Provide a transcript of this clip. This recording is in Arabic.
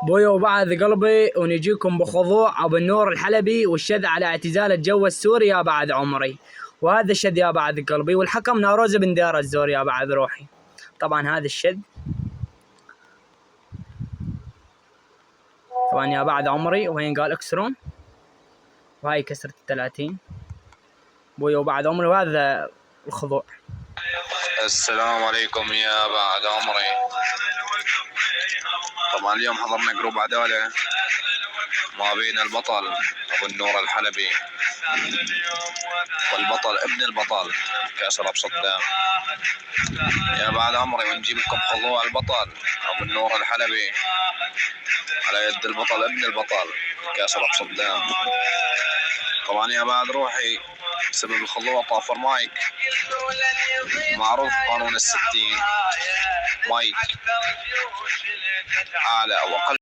بويا وبعد قلبي ونجيكم بخضوع أبو النور الحلبي والشذ على اعتزال الجو السوري يا بعد عمري، وهذا الشذ يا بعد قلبي، والحكم ناروز بن دار الزور يا بعد روحي. طبعا هذا الشذ طبعا يا بعد عمري، وين قال اكسرون، وهاي كسرة 30 بويا وبعد عمري، وهذا الخضوع. السلام عليكم يا بعد عمري. طبعا اليوم حضرنا جروب عدالة ما بين البطل أبو النور الحلبي والبطل ابن البطل كاسر أبو صدام يا بعد عمري، ونجيب لكم خضوع البطل أبو النور الحلبي على يد البطل ابن البطل كاسر أبو صدام. طبعا يا بعد روحي بسبب الخضوع طافر مايك، معروف قانون 60 مايك أعلى أو أقل